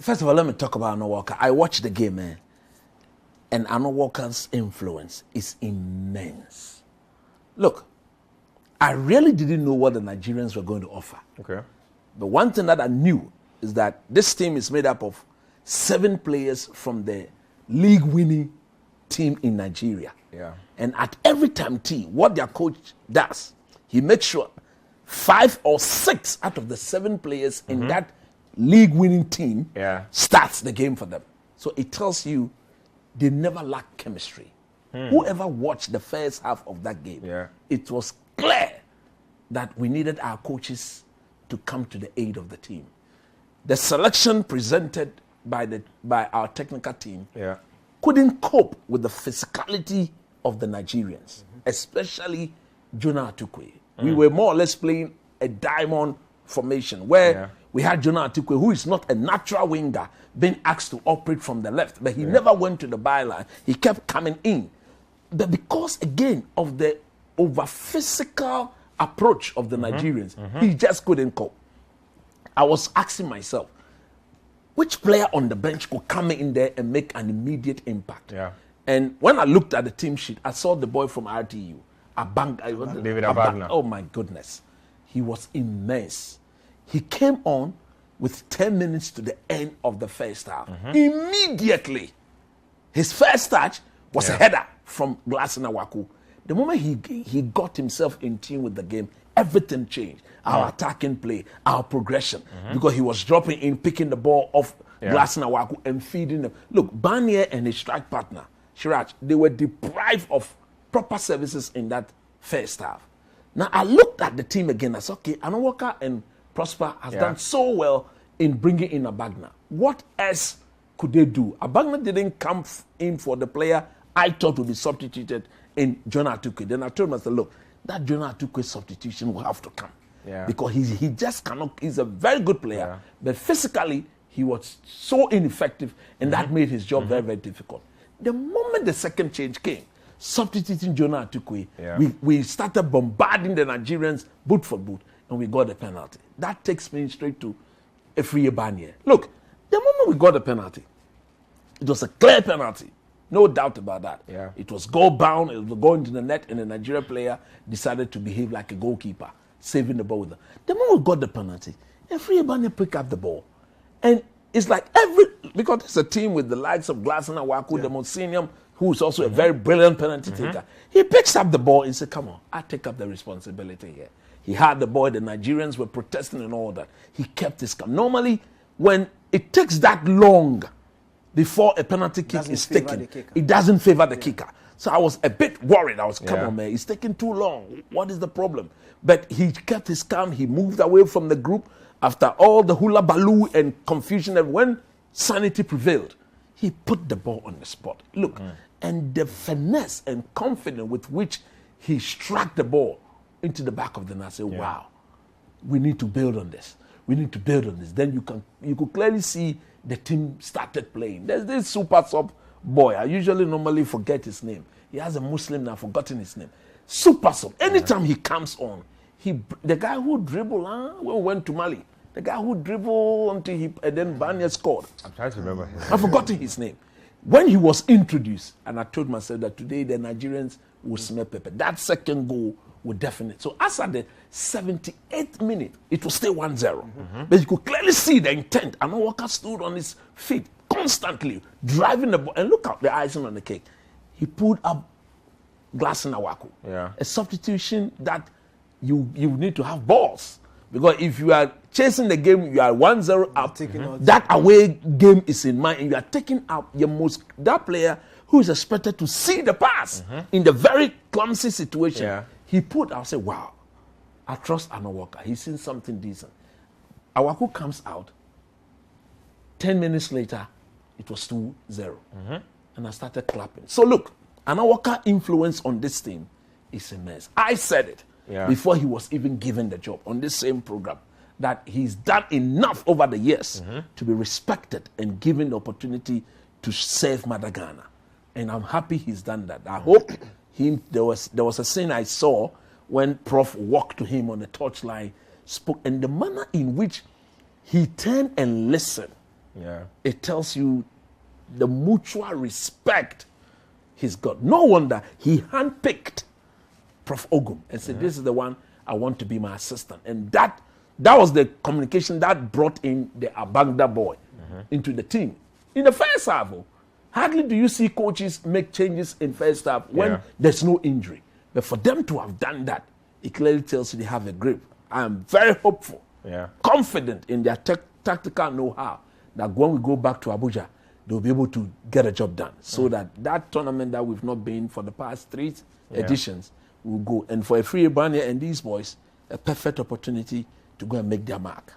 First of all, let me talk about Annor Walker. I watched the game, man, and Annor Walker's influence is immense. Look, I really didn't know what the Nigerians were going to offer. Okay. But one thing that I knew is that this team is made up of 7 players from the league-winning team in Nigeria. Yeah. And at every time what their coach does, he makes sure 5 or 6 out of the 7 players in that league-winning team starts the game for them. So it tells you they never lack chemistry. Whoever watched the first half of that game, it was clear that we needed our coaches to come to the aid of the team. The selection presented by our technical team couldn't cope with the physicality of the Nigerians, especially Jonah Atukwe. We were more or less playing a diamond formation where we had Jonah Atukwe, who is not a natural winger, being asked to operate from the left, but he never went to the byline. He kept coming in. But because, again, of the over-physical approach of the Nigerians, he just couldn't cope. I was asking myself, which player on the bench could come in there and make an immediate impact? And when I looked at the team sheet, I saw the boy from RTU, David Abagna. Oh my goodness. He was immense. He came on with 10 minutes to the end of the first half. Immediately, his first touch was a header from Annor Walker. The moment he got himself in tune with the game, everything changed. Our attacking play, our progression, because he was dropping in, picking the ball off Annor Walker and feeding them. Look, Barnier and his strike partner, Shirach, they were deprived of proper services in that first half. Now, I looked at the team again. I said, okay, Annor Walker and Prosper has done so well in bringing in Abagna. What else could they do? Abagna didn't come in for the player I thought would be substituted in Jonah Atukwe. Then I told myself, look, that Jonah Atukwe substitution will have to come. Because he just cannot, he's a very good player, but physically he was so ineffective, and that made his job very, very difficult. The moment the second change came, substituting Jonah Atukwe, we started bombarding the Nigerians boot for boot, and we got a penalty. That takes me straight to Efriye Barnier. Look, the moment we got the penalty, it was a clear penalty. No doubt about that. It was goal bound, it was going to the net, and the Nigeria player decided to behave like a goalkeeper, saving the ball with them. The moment we got the penalty, Efriye Barnier picked up the ball. And it's like because it's a team with the likes of Annor Walker, the Monsinium, who is also a very brilliant penalty taker. He picks up the ball and says, come on, I take up the responsibility here. He had the ball, the Nigerians were protesting and all that. He kept his calm. Normally, when it takes that long before a penalty kick is taken, it doesn't favor the kicker. So I was a bit worried. I was, come on, man, it's taking too long. What is the problem? But he kept his calm. He moved away from the group after all the hula baloo and confusion. And when sanity prevailed, he put the ball on the spot. Look, and the finesse and confidence with which he struck the ball into the back of the net, I said, wow, we need to build on this. We need to build on this. Then you could clearly see the team started playing. There's this super sub boy. I normally forget his name. He has a Muslim now, I've forgotten his name. Super sub. Anytime he comes on, the guy who dribbled when we went to Mali, the guy who dribbled until and then Barnier scored. I'm trying to remember him. I've forgotten his name. When he was introduced, and I told myself that today the Nigerians will smell pepper. That second goal would definitely. So as at the 78th minute, it will stay 1-0. But you could clearly see the intent. Annor Walker stood on his feet constantly, driving the ball. And look at the icing on the cake. He pulled up Annor Walker. A substitution that you need to have balls. Because if you are chasing the game, you are 1-0 up. That away game is in mind, and you are taking out that player who is expected to see the pass in the very clumsy situation. He I'll say, wow, I trust Annor Walker. He's seen something decent. Awaku comes out. 10 minutes later, it was 2-0. And I started clapping. So look, Annor Walker's influence on this team is immense. I said it before he was even given the job on this same program, that he's done enough over the years to be respected and given the opportunity to serve Mother Ghana. And I'm happy he's done that. I hope there was a scene I saw when Prof walked to him on the touchline, spoke, and the manner in which he turned and listened Yeah. It tells you the mutual respect he's got. No wonder he handpicked Prof. Ogum and said, this is the one I want to be my assistant. And that was the communication that brought in the Abagda boy into the team. In the first half, hardly do you see coaches make changes in first half when there's no injury. But for them to have done that, it clearly tells you they have a grip. I am very hopeful, confident in their tactical know-how that when we go back to Abuja, they'll be able to get a job done. So that tournament that we've not been for the past 3 editions will go. And for a free Banya and these boys, a perfect opportunity to go and make their mark.